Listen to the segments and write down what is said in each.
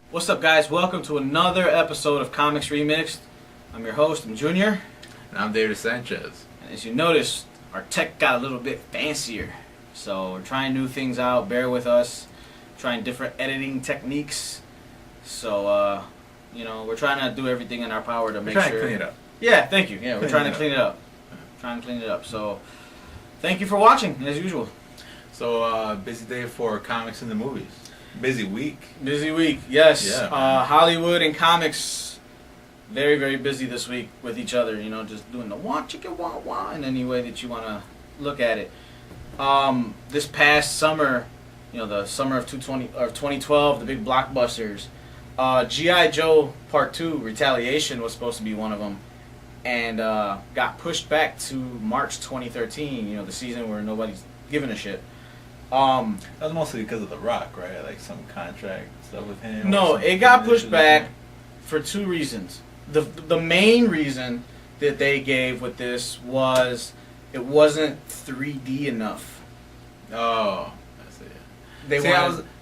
What's up, guys? Welcome to another episode of Comics Remixed. I'm your host, I'm Junior. And I'm David Sanchez. And as you noticed, our tech got a little bit fancier. So we're trying new things out. Bear with us. Trying different editing techniques. So, we're trying to do everything in our power to make sure. We're trying to clean it up. Yeah, thank you. Yeah, we're trying to clean it up. Trying to clean it up. So, thank you for watching, as usual. So, busy day for comics and the movies. Busy week. Busy week, yes. Yeah, Hollywood and comics, very, very busy this week with each other. You know, just doing the wah chicka wah wah in any way that you want to look at it. This past summer, the summer of 2012, the big blockbusters. G.I. Joe Part 2, Retaliation, was supposed to be one of them, and got pushed back to March 2013. The season where nobody's giving a shit. That was mostly because of The Rock, right? Like some contract stuff with him. No, it got pushed back for two reasons. The main reason that they gave with this was it wasn't 3D enough. Oh, I see.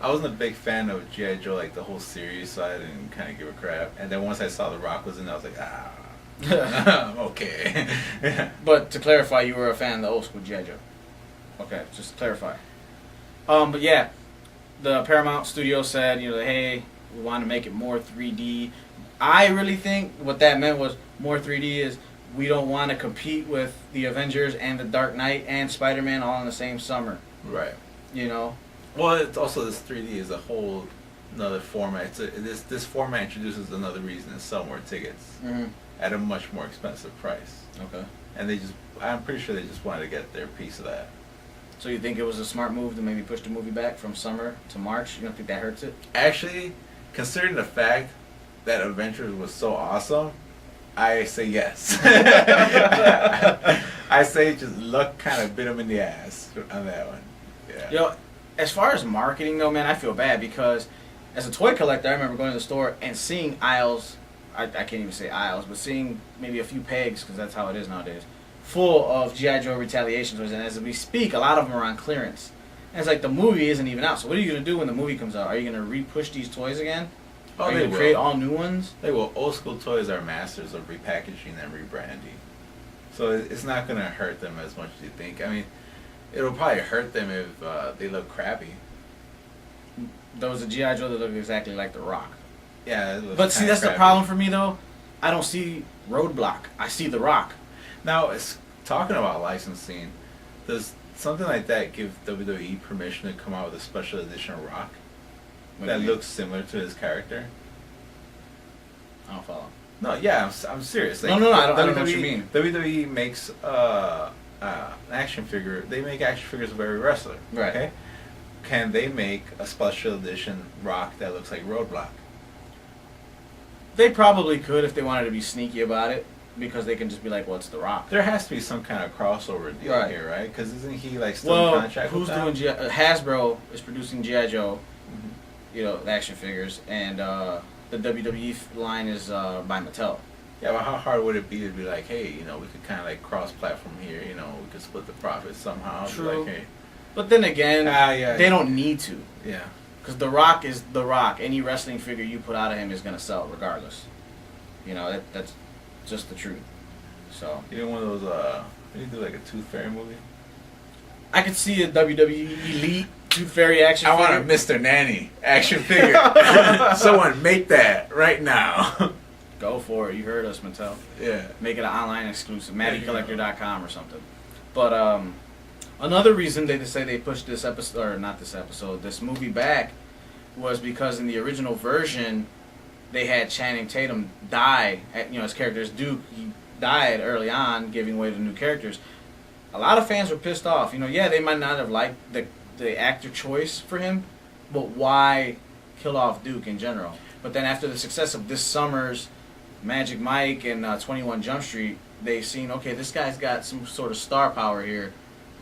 I wasn't a big fan of G.I. Joe, like the whole series, so I didn't kind of give a crap. And then once I saw The Rock was in, I was like, okay. But to clarify, you were a fan of the old school G.I. Joe. Okay, just to clarify. But yeah, the Paramount Studio said, hey, we want to make it more 3D. I really think what that meant was more 3D is we don't want to compete with the Avengers and the Dark Knight and Spider-Man all in the same summer. Right. Well, it's also this 3D is a whole another format. This format introduces another reason to sell more tickets at a much more expensive price. Okay. And I'm pretty sure they just wanted to get their piece of that. So you think it was a smart move to maybe push the movie back from summer to March? You don't think that hurts it? Actually, considering the fact that Avengers was so awesome, I say yes. I say just luck kind of bit him in the ass on that one. Yeah. As far as marketing though, man, I feel bad because as a toy collector, I remember going to the store and seeing aisles, I can't even say aisles, but seeing maybe a few pegs, because that's how it is nowadays, full of G.I. Joe Retaliation toys, and as we speak, a lot of them are on clearance. And it's like the movie isn't even out, so what are you going to do when the movie comes out? Are you going to re-push these toys again? Oh, are you going to create all new ones? They will. Old school toys are masters of repackaging and rebranding. So it's not going to hurt them as much as you think. I mean, it'll probably hurt them if they look crappy. There was a G.I. Joe that looked exactly like The Rock. Yeah, but see, that's crappy. The problem for me, though. I don't see Roadblock. I see The Rock. Now, talking about licensing, does something like that give WWE permission to come out with a special edition of Rock that looks similar to his character? I don't follow. No, yeah, I'm serious. Like, no, I don't know what you mean. WWE makes an action figure. They make action figures of every wrestler. Right. Okay? Can they make a special edition Rock that looks like Roadblock? They probably could if they wanted to be sneaky about it. Because they can just be like, well, it's The Rock. There has to be some kind of crossover deal here, right? Because isn't he like still in contract who's with them? doing Hasbro is producing G.I. Joe, the action figures, and the WWE line is by Mattel. Yeah, but how hard would it be to be like, hey, we could kind of like cross-platform here, we could split the profits somehow. True. Like, hey. But then again, they don't need to. Yeah. Because The Rock is The Rock. Any wrestling figure you put out of him is going to sell regardless. That's just the truth. So one of those you do like a Tooth Fairy movie? I could see a WWE Elite Tooth Fairy action figure. I want a Mr. Nanny action figure. Someone make that right now. Go for it. You heard us, Mattel. Yeah. Make it an online exclusive. MattyCollector.com or something. But another reason they say they pushed this movie back was because in the original version they had Channing Tatum die. His character is Duke. He died early on, giving way to new characters. A lot of fans were pissed off. They might not have liked the actor choice for him, but why kill off Duke in general? But then after the success of this summer's Magic Mike and 21 Jump Street, they've seen, okay, this guy's got some sort of star power here.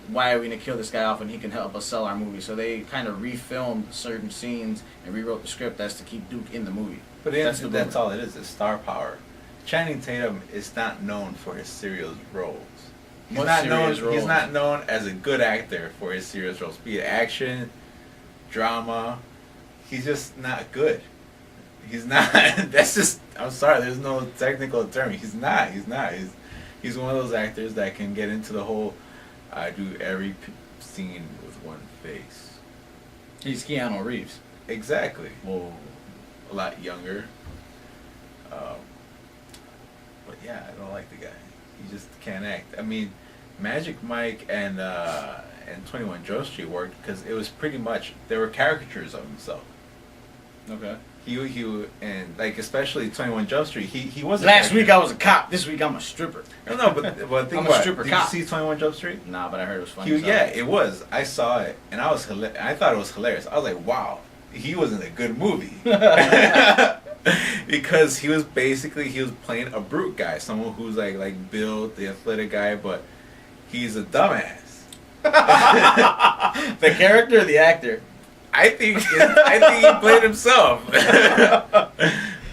Why are we going to kill this guy off when he can help us sell our movie? So they kind of refilmed certain scenes and rewrote the script as to keep Duke in the movie. But that's all it is star power. Channing Tatum is not known for his serious roles. He's not known as a good actor for his serious roles, be it action, drama. He's just not good. He's not. That's just. I'm sorry. There's no technical term. He's not. He's one of those actors that can get into the whole. I do every scene with one face. He's Keanu Reeves. Exactly. Whoa. A lot younger. But yeah, I don't like the guy. He just can't act. I mean, Magic Mike and 21 Jump Street worked because it was pretty much they were caricatures of himself. Okay. He and like especially 21 Jump Street. He wasn't. Last week I was a cop. This week I'm a stripper. No, but think I'm about a stripper it. cop. Did you see 21 Jump Street? Nah, but I heard it was funny. Yeah, it was. I saw it and I was I thought it was hilarious. I was like, wow, he was in a good movie. Because he was playing a brute guy, someone who's like built, the athletic guy, but he's a dumbass. The character or the actor? I think he played himself.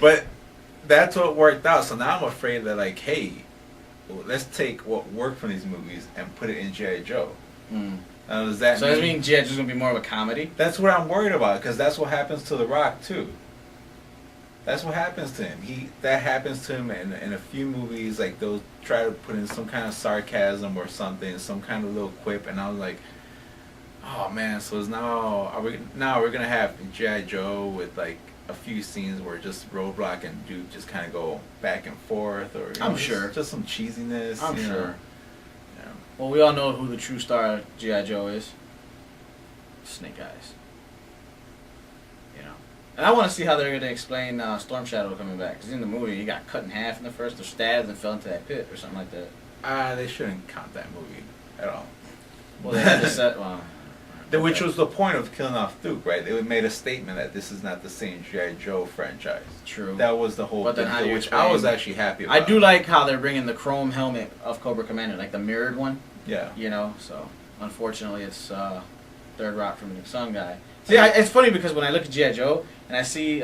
But that's what worked out. So now I'm afraid that like, hey, well, let's take what worked from these movies and put it in G.I. Joe. Does that mean G.I. Joe's gonna be more of a comedy? That's what I'm worried about because that's what happens to The Rock too. That's what happens to him. That happens to him in a few movies. Like they'll try to put in some kind of sarcasm or something, some kind of little quip, and I was like, oh man. So we're gonna have G.I. Joe with like a few scenes where just Roadblock and Duke just kind of go back and forth, or I'm sure just some cheesiness. I'm sure. Yeah. Well, we all know who the true star of G.I. Joe is. Snake Eyes. And I want to see how they're going to explain Storm Shadow coming back. Because in the movie, he got cut in half in the first, or stabbed and fell into that pit, or something like that. They shouldn't count that movie at all. Well, they had to set... Which was the point of killing off Duke, right? They made a statement that this is not the same G.I. Joe franchise. True. That was the whole thing, which I was actually happy about. I do like how they're bringing the chrome helmet of Cobra Commander, like the mirrored one. Yeah. You know, so unfortunately it's Third Rock from the Sun guy. See, it's funny because when I look at G.I. Joe and I see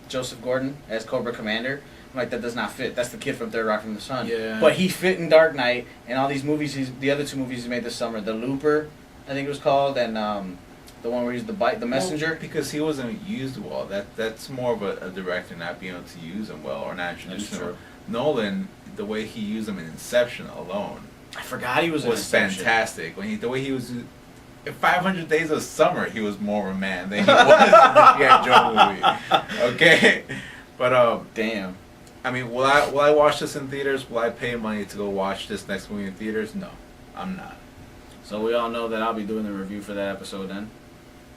Joseph Gordon as Cobra Commander, I'm like, that does not fit. That's the kid from Third Rock from the Sun. Yeah. But he fit in Dark Knight and all these movies. The other two movies he made this summer, The Looper, I think it was called, and the one where he's the messenger. Well, because he wasn't used well. That's more of a director not being able to use him well or not introduce him. Nolan, the way he used him in Inception alone, I forgot he was fantastic. The way he was. In 500 Days of Summer, he was more of a man than he was in the G.I. Joe movie. Okay, but damn. I mean, will I watch this in theaters? Will I pay money to go watch this next movie in theaters? No, I'm not. So we all know that I'll be doing the review for that episode then.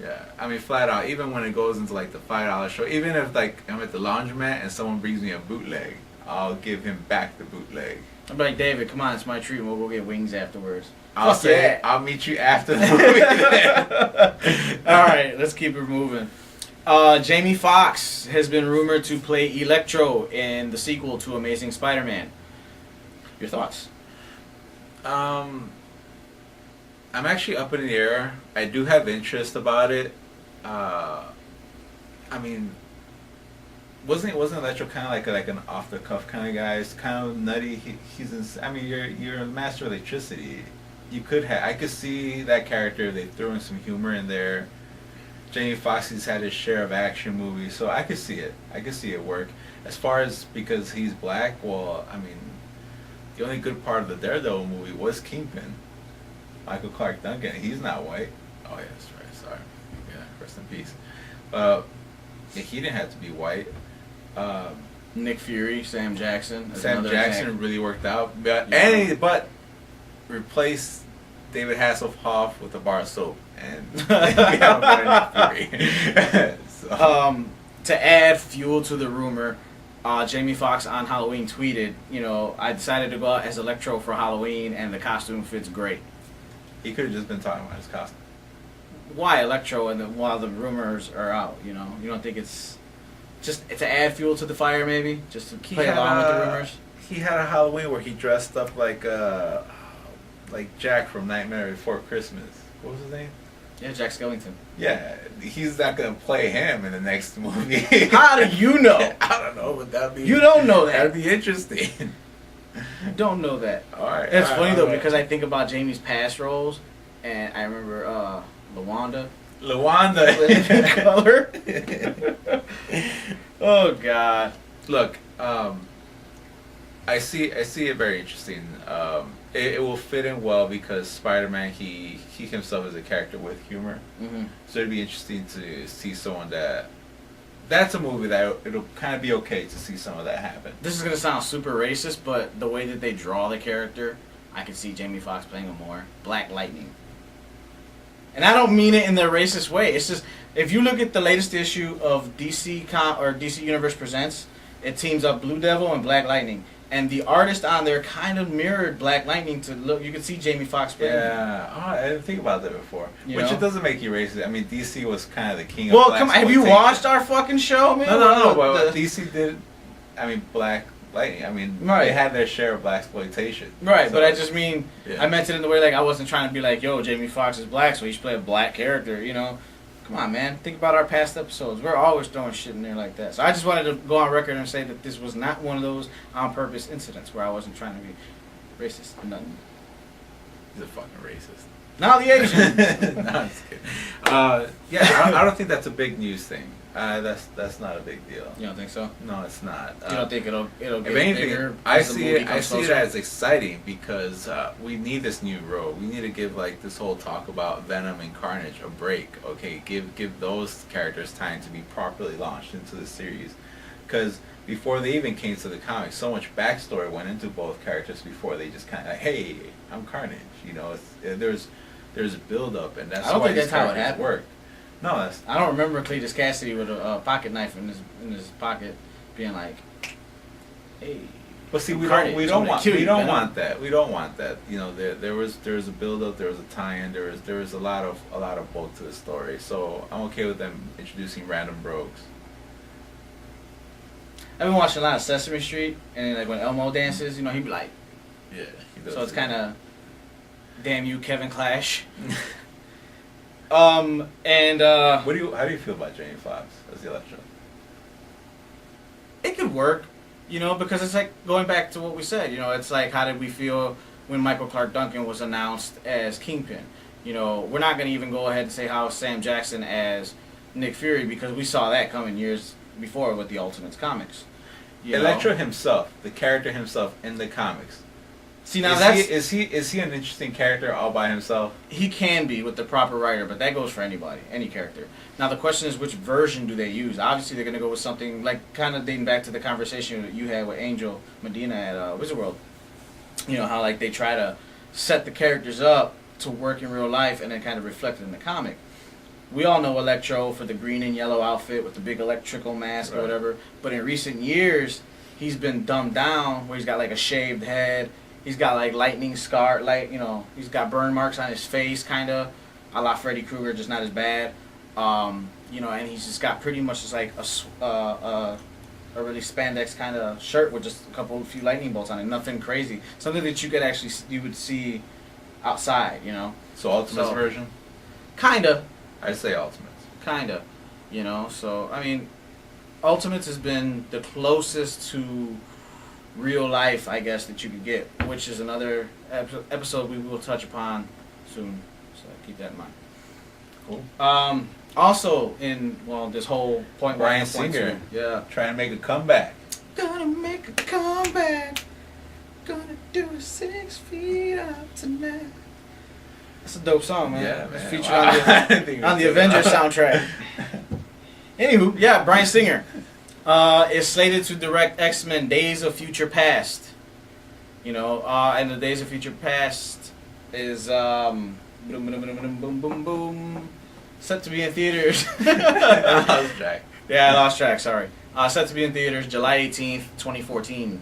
Yeah, I mean, flat out. Even when it goes into like the $5 show, even if like I'm at the laundromat and someone brings me a bootleg, I'll give him back the bootleg. I'm like, David, come on, it's my treat. We'll go get wings afterwards. I'll say, I'll meet you after the movie. All right, let's keep it moving. Jamie Foxx has been rumored to play Electro in the sequel to Amazing Spider-Man. Your thoughts? I'm actually up in the air. I do have interest about it. I mean, wasn't Electro kind of like an off the cuff kind of guy? It's kind of nutty. I mean, you're a master of electricity. I could see that character. They threw in some humor in there. Jamie Foxx has had his share of action movies, so I could see it. I could see it work. As far as because he's black, well, I mean, the only good part of the Daredevil movie was Kingpin. Michael Clark Duncan. He's not white. Oh yeah, that's right. Sorry. Yeah, rest in peace. Yeah, he didn't have to be white. Nick Fury, Sam Jackson. Sam Jackson really worked out, but replace David Hasselhoff with a bar of soap, and we have a better Nick Fury. So. To add fuel to the rumor, Jamie Foxx on Halloween tweeted, I decided to go out as Electro for Halloween, and the costume fits great. He could have just been talking about his costume. Why Electro while the rumors are out? You don't think it's just to add fuel to the fire, maybe just to play along with the rumors? He had a Halloween where he dressed up like Jack from Nightmare Before Christmas. What was his name? Yeah, Jack Skellington. Yeah, he's not gonna play him in the next movie. How do you know? I don't know, but that'd be. You don't know that. That'd be interesting. You don't know that. All right. It's funny though because I think about Jamie's past roles, and I remember LaWanda. LaWanda. Color. Oh God. Look, I see it very interesting. It will fit in well because Spider-Man, he himself is a character with humor. Mm-hmm. So it'd be interesting to see someone that's a movie that it'll kind of be okay to see some of that happen. This is gonna sound super racist, but the way that they draw the character, I can see Jamie Foxx playing him more. Black Lightning. And I don't mean it in the racist way. It's just, if you look at the latest issue of DC Universe Presents, it teams up Blue Devil and Black Lightning. And the artist on there kind of mirrored Black Lightning to look. You could see Jamie Foxx playing. Yeah, I didn't think about that before. Which it doesn't make you racist. I mean, DC was kind of the king of black. Well, come on, have you watched our fucking show, man? No. But DC did. I mean, Black Lightning. I mean, they had their share of black exploitation. Right, so, but I just mean, I meant it in the way like I wasn't trying to be like, yo, Jamie Foxx is black, so he should play a black character. You know, come on, man. Think about our past episodes. We're always throwing shit in there like that. So I just wanted to go on record and say that this was not one of those on purpose incidents where I wasn't trying to be racist. Nothing. He's a fucking racist. Now the Asian. No, I'm just kidding. Yeah, I don't think that's a big news thing. That's not a big deal. You don't think so? No, it's not. You don't think it'll get if anything, bigger? I see it as exciting because we need this new road. We need to give like this whole talk about Venom and Carnage a break. Okay, give those characters time to be properly launched into the series, because before they even came to the comics, so much backstory went into both characters before they just kind of like, hey, I'm Carnage. You know, there's build up, and that's why these characters work. No, I don't remember Cletus Cassidy with a pocket knife in his pocket, being like, "Hey." But see, we don't want that. We don't want that. You know, there was a build up, there was a tie-in, there was a lot of bulk to the story. So I'm okay with them introducing random rogues. I've been watching a lot of Sesame Street, and like when Elmo dances, you know, he'd be like, "Yeah." He does. So it's kind of, damn you, Kevin Clash. How do you feel about Jamie Foxx as the Electro? It could work, you know, because it's like going back to what we said, you know, it's like how did we feel when Michael Clark Duncan was announced as Kingpin? You know, we're not going to even go ahead and say how Sam Jackson as Nick Fury because we saw that coming years before with the Ultimates comics. Electro himself, the character himself in the comics. See now is he an interesting character all by himself? He can be with the proper writer, but that goes for anybody, any character. Now the question is which version do they use? Obviously they're gonna go with something like kind of dating back to the conversation that you had with Angel Medina at Wizard World. You know how like they try to set the characters up to work in real life and then kind of reflect it in the comic. We all know Electro for the green and yellow outfit with the big electrical mask or whatever. But in recent years, he's been dumbed down where he's got like a shaved head. He's got like lightning scar, like, you know, he's got burn marks on his face, kind of, a la Freddy Krueger, just not as bad. You know, and he's just got pretty much just like a really spandex kind of shirt with just a few lightning bolts on it. Nothing crazy. Something that you would see outside, you know. So Ultimates version? Kinda. I'd say Ultimates. Kinda. You know, so, I mean, Ultimates has been the closest to real life, I guess, that you could get, which is another episode we will touch upon soon. So keep that in mind. Cool. Also, in this whole point, Bryan Singer, trying to make a comeback. Gonna make a comeback. Gonna do it 6 feet up tonight. That's a dope song, man. Yeah, man. It's featured on the Avengers soundtrack. Anywho, Bryan Singer. Is slated to direct X-Men Days of Future Past. You know, and the Days of Future Past is boom, set to be in theaters. I lost track. Yeah, I lost track, sorry. Set to be in theaters July 18th, 2014.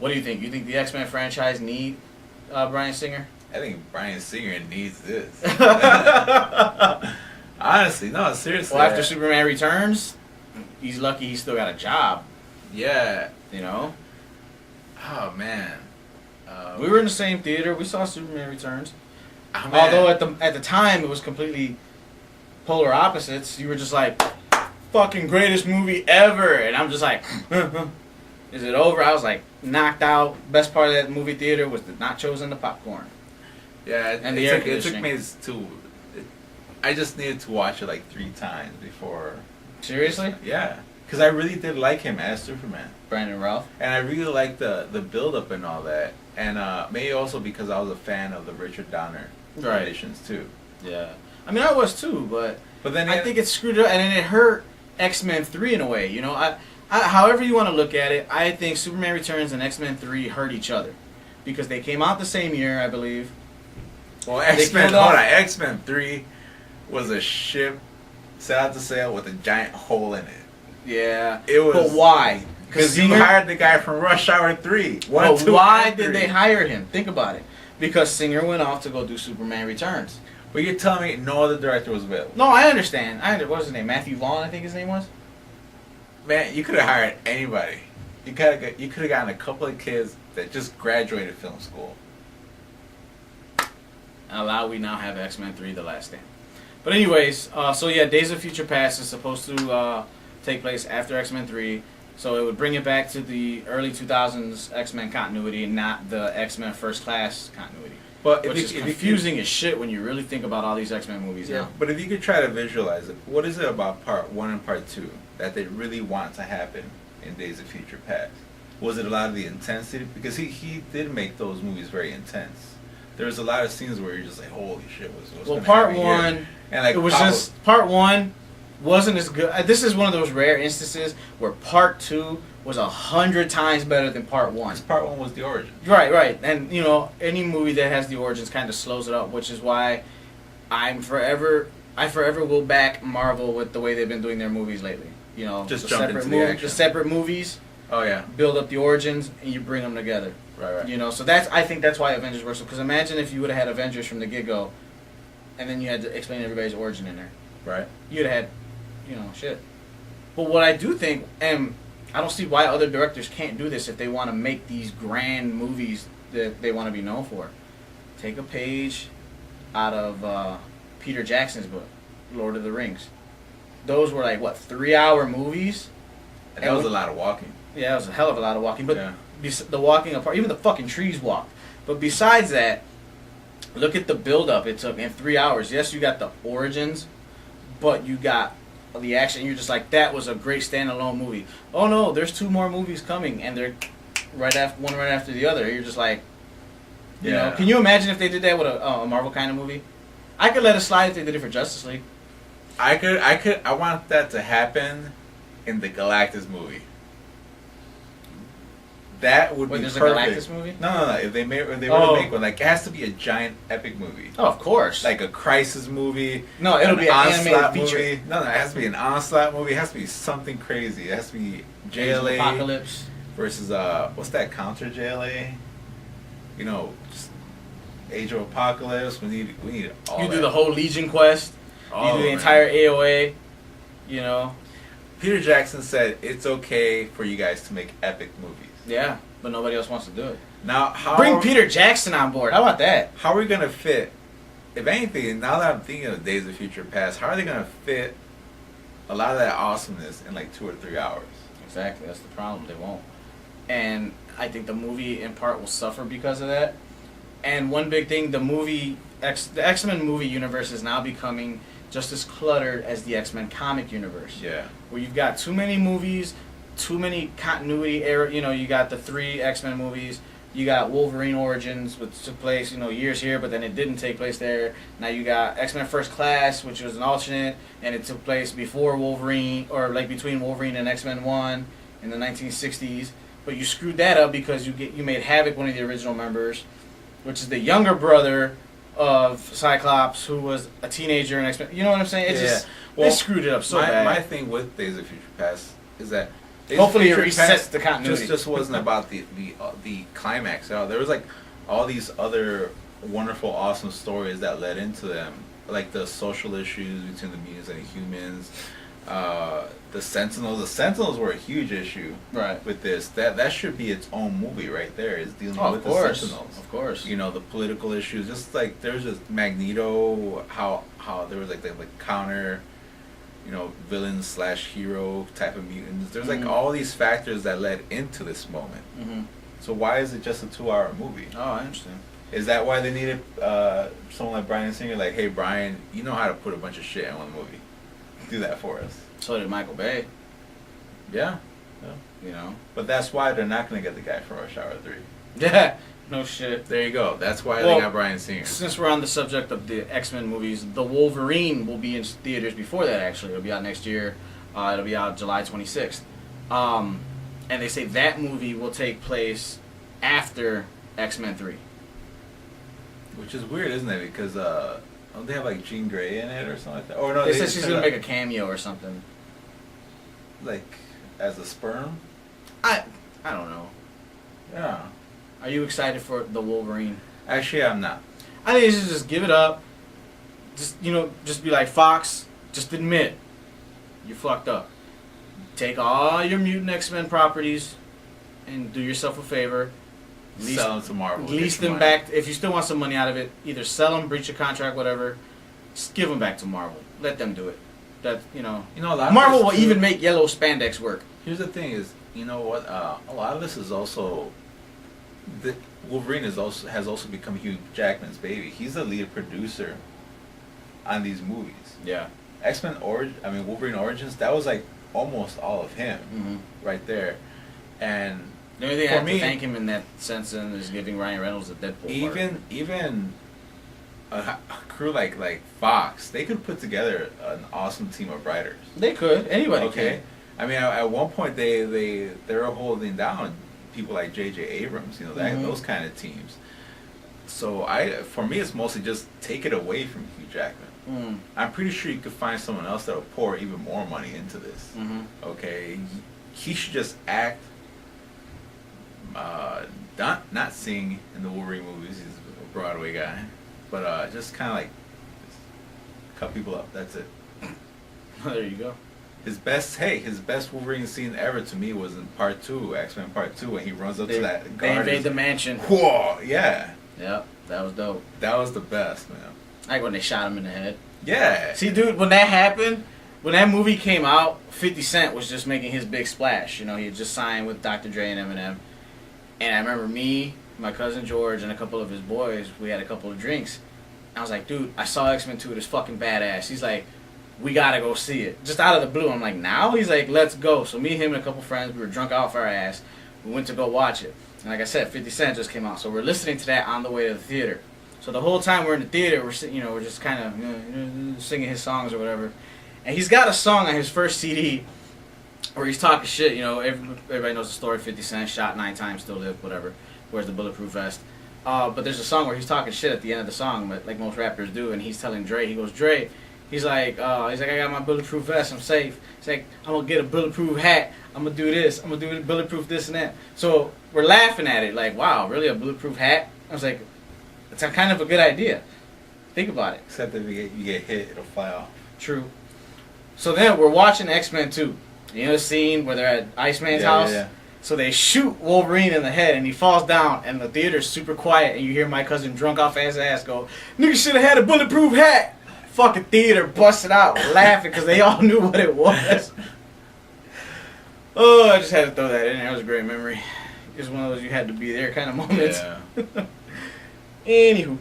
What do you think? You think the X-Men franchise need Bryan Singer? I think Bryan Singer needs this. Honestly, no, seriously. Well, after Superman Returns, he's lucky he's still got a job. Yeah. You know? Oh, man. We were in the same theater. We saw Superman Returns. Oh, although at the time it was completely polar opposites. You were just like, fucking greatest movie ever. And I'm just like, is it over? I was like, knocked out. Best part of that movie theater was the nachos and the popcorn. Yeah, and the air conditioning. It took me I just needed to watch it like 3 times before. Seriously? Yeah. Because I really did like him as Superman. Brandon Routh. And I really liked the build-up and all that. And maybe also because I was a fan of the Richard Donner renditions, too. Yeah. I mean, I was, too, but then I think it screwed it up, and then it hurt X-Men 3 in a way. You know, I however you want to look at it, I think Superman Returns and X-Men 3 hurt each other. Because they came out the same year, I believe. Well, X-Men 3 was a ship set out to sail with a giant hole in it. Yeah. It was. But why? Because you hired the guy from Rush Hour 3. Why did they hire him? Think about it. Because Singer went off to go do Superman Returns. But you're telling me no other director was available? No, I understand. What was his name? Matthew Vaughn, I think his name was? Man, you could have hired anybody. You could have gotten a couple of kids that just graduated film school. We now have X-Men 3 The Last Stand. But anyways, so yeah, Days of Future Past is supposed to take place after X-Men 3. So it would bring it back to the early 2000s X-Men continuity and not the X-Men First Class continuity. Which is confusing as shit when you really think about all these X-Men movies now. But if you could try to visualize it, what is it about Part 1 and Part 2 that they really want to happen in Days of Future Past? Was it a lot of the intensity? Because he did make those movies very intense. There was a lot of scenes where you're just like, holy shit, what's going to happen here? Part 1, and like, it was just, Part 1 wasn't as good. This is one of those rare instances where Part 2 was 100 times better than Part 1. Because Part 1 was the origin. Right. And, you know, any movie that has the origins kind of slows it up, which is why I forever will back Marvel with the way they've been doing their movies lately. You know, just jump into the action. The separate movies. Oh, yeah. Build up the origins, and you bring them together. Right. You know, so I think that's why Avengers works. Because imagine if you would have had Avengers from the get-go, and then you had to explain everybody's origin in there. Right. You'd have had, you know, shit. But what I do think, and I don't see why other directors can't do this if they want to make these grand movies that they want to be known for. Take a page out of Peter Jackson's book, Lord of the Rings. Those were like, what, 3-hour movies? And that was a lot of walking. Yeah, it was a hell of a lot of walking. But yeah. The walking apart, even the fucking trees walked. But besides that, look at the build-up it took in 3 hours. Yes, you got the origins, but you got the action. You're just like, that was a great standalone movie. Oh no, there's 2 more movies coming, and they're one right after the other. You're just like, you know, can you imagine if they did that with a Marvel kind of movie? I could let it slide if they did it for Justice League. I want that to happen in the Galactus movie. That would be there's perfect. There's a Galactus movie? No. If they were to make one, like, it has to be a giant epic movie. Oh, of course. Like a Crisis movie. No, it'll be an animated feature. Movie. No, it has to be an Onslaught movie. It has to be something crazy. It has to be JLA Apocalypse versus what's that counter JLA? You know, just Age of Apocalypse. We need all. You do the whole Legion quest. You do the entire AOA. You know. Peter Jackson said it's okay for you guys to make epic movies. Yeah, but nobody else wants to do it. Now, bring Peter Jackson on board. How about that? How are we gonna fit? If anything, now that I'm thinking of Days of Future Past, how are they gonna fit a lot of that awesomeness in like 2 or 3 hours? Exactly, that's the problem. They won't. And I think the movie in part will suffer because of that. And one big thing, the X-Men movie universe is now becoming just as cluttered as the X-Men comic universe. Yeah. Where you've got too many movies, too many continuity error. You know, you got the 3 X-Men movies. You got Wolverine Origins, which took place, you know, years here, but then it didn't take place there. Now you got X-Men First Class, which was an alternate, and it took place before Wolverine, or like between Wolverine and X-Men 1 in the 1960s. But you screwed that up because you made Havoc one of the original members, which is the younger brother of Cyclops, who was a teenager in X-Men. You know what I'm saying? They screwed it up so bad. My thing with Days of Future Past is that hopefully it resets the continuity. Just wasn't about the climax. There was like all these other wonderful, awesome stories that led into them, like the social issues between the mutants and the humans. The Sentinels. The Sentinels were a huge issue. Right. With this, that should be its own movie right there. Is dealing with the Sentinels. Of course. You know, the political issues. Just like there's just Magneto. How there was like the counter, you know, villain / hero type of mutants. There's like all these factors that led into this moment. Mm-hmm. So why is it just a 2-hour movie? Oh, I understand. Is that why they needed someone like Bryan Singer? Like, hey, Brian, you know how to put a bunch of shit in one movie. Do that for us. So did Michael Bay. Yeah. You know. But that's why they're not going to get the guy from Rush Hour 3. Yeah. No shit. There you go. That's why they got Bryan Singer. Since we're on the subject of the X-Men movies, The Wolverine will be in theaters before that, actually. It'll be out next year. It'll be out July 26th. And they say that movie will take place after X-Men 3. Which is weird, isn't it? Because don't they have like Jean Grey in it or something like that? Or no, they said she's going to make a cameo or something. Like, as a sperm? I don't know. Yeah. Are you excited for The Wolverine? Actually, I'm not. I think you should just give it up. Just be like, Fox, just admit you fucked up. Take all your Mutant X-Men properties and do yourself a favor. Sell them to Marvel. Lease them back. If you still want some money out of it, either sell them, breach a contract, whatever. Just give them back to Marvel. Let them do it. That Marvel will even make yellow spandex work. Here's the thing: is you know what? A lot of this is also. Wolverine has also become Hugh Jackman's baby. He's the lead producer on these movies. Yeah. Wolverine Origins, that was like almost all of him right there. And the only thing I have to thank him in that sense is giving Ryan Reynolds a Deadpool Even a crew like Fox, they could put together an awesome team of writers. They could. Anybody can. I mean, at one point they were holding down people like J.J. Abrams, those kind of teams. So for me, it's mostly just take it away from Hugh Jackman. I'm pretty sure you could find someone else that will pour even more money into this. Okay, he should just act, not sing in the Wolverine movies. He's a Broadway guy, but just kind of like cut people up. That's it. There you go. His best Wolverine scene ever to me was in Part 2, X-Men Part 2, when he runs up to that guard. They invade the mansion. Whoa, yeah. Yep, that was dope. That was the best, man. Like when they shot him in the head. Yeah. See, dude, when that happened, when that movie came out, 50 Cent was just making his big splash. He had just signed with Dr. Dre and Eminem. And I remember me, my cousin George, and a couple of his boys, we had a couple of drinks. I was like, dude, I saw X-Men 2, it's fucking badass. He's like, we gotta go see it. Just out of the blue. I'm like, now? He's like, let's go. So me, him, and a couple friends, we were drunk off our ass. We went to go watch it. And like I said, 50 Cent just came out. So we're listening to that on the way to the theater. So the whole time we're in the theater, we're sitting, we're just kind of singing his songs or whatever. And he's got a song on his first CD where he's talking shit. Everybody knows the story. 50 Cent shot 9 times, still lived, whatever. Wears the bulletproof vest. But there's a song where he's talking shit at the end of the song, but like most rappers do. And he's telling Dre, he goes, Dre. He's like, I got my bulletproof vest, I'm safe. He's like, I'm gonna get a bulletproof hat, I'm gonna do this, I'm gonna do bulletproof this and that. So we're laughing at it, like, wow, really, a bulletproof hat? I was like, it's a kind of a good idea. Think about it. Except if you get hit, it'll fly off. True. So then we're watching X-Men 2. The scene where they're at Iceman's house? Yeah. So they shoot Wolverine in the head and he falls down and the theater's super quiet and you hear my cousin drunk off his ass go, nigga should have had a bulletproof hat. Fucking theater busted out laughing because they all knew what it was. Oh, I just had to throw that in there. It was a great memory. It's one of those you had to be there kind of moments. Yeah. Anywho.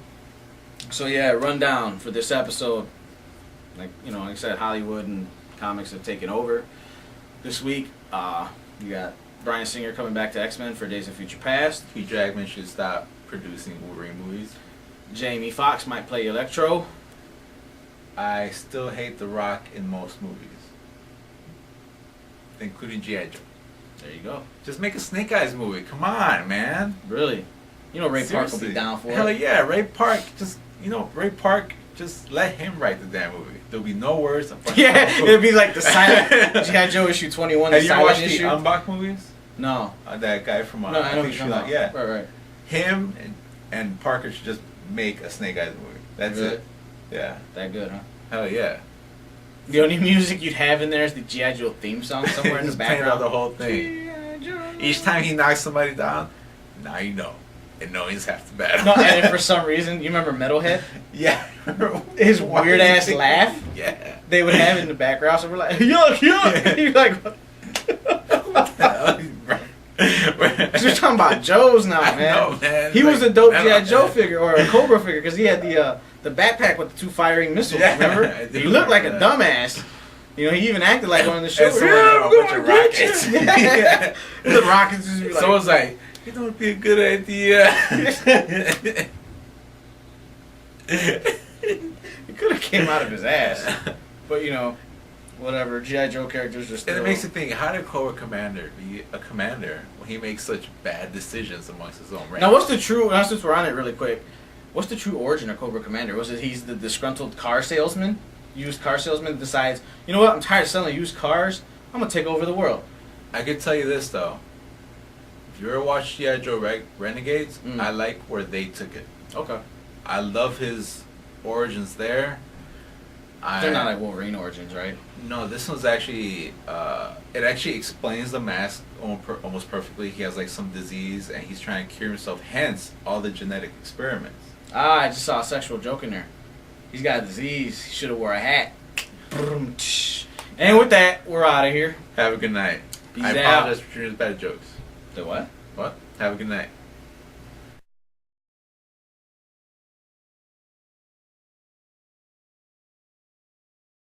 So yeah, rundown for this episode. Like I said, Hollywood and comics have taken over this week. You got Bryan Singer coming back to X-Men for Days of Future Past. Hugh Jackman should stop producing Wolverine movies. Jamie Foxx might play Electro. I still hate The Rock in most movies, including G.I. Joe. There you go. Just make a Snake Eyes movie. Come on, man. Really? Ray Park will be down for it. Hell yeah, Ray Park. Ray Park. Just let him write the damn movie. There'll be no words. Yeah, it'll be like the silent G.I. Joe issue 21. Have you ever watched the Unbox movies? No. That guy from no, I know he's yeah. Right. Him and Parker should just make a Snake Eyes movie. That's it. Yeah. That good, huh? Hell yeah. The only music you'd have in there is the G.I. Joe theme song somewhere in the background. Out the whole thing. Each time he knocks somebody down, now you know. And no, he's half the battle. No, and if for some reason, you remember Metalhead? Yeah. His weird ass laugh? Yeah. They would have in the background, so we're like, yuck, yuck! And you're like, what the hell? We're talking about Joe's now, man. Know, man. He was a dope G.I. Joe figure, or a Cobra figure, because he had the backpack with the 2 firing missiles, remember? He looked like a dumbass. You know, he even acted like on the show. And someone a bunch of rockets. Yeah. The rockets just be like. Someone's like, it don't be a good idea. It could have came out of his ass. But, you know, whatever. G.I. Joe characters just. And it makes you think, how did Cobra Commander be a commander when he makes such bad decisions amongst his own ranks? Now, what's the true, since we're on it really quick, what's the true origin of Cobra Commander? Was it he's the disgruntled car salesman? Used car salesman decides, you know what, I'm tired of selling used cars. I'm going to take over the world. I could tell you this, though. If you ever watched G.I. Joe Renegades, I like where they took it. Okay. I love his origins there. They're not like Wolverine origins, right? No, this one's actually, it actually explains the mask almost perfectly. He has like some disease and he's trying to cure himself, hence all the genetic experiments. I just saw a sexual joke in there. He's got a disease. He should have wore a hat. And with that, we're out of here. Have a good night. Peace I out. apologize for Junior's bad jokes. The what? What? Have a good night.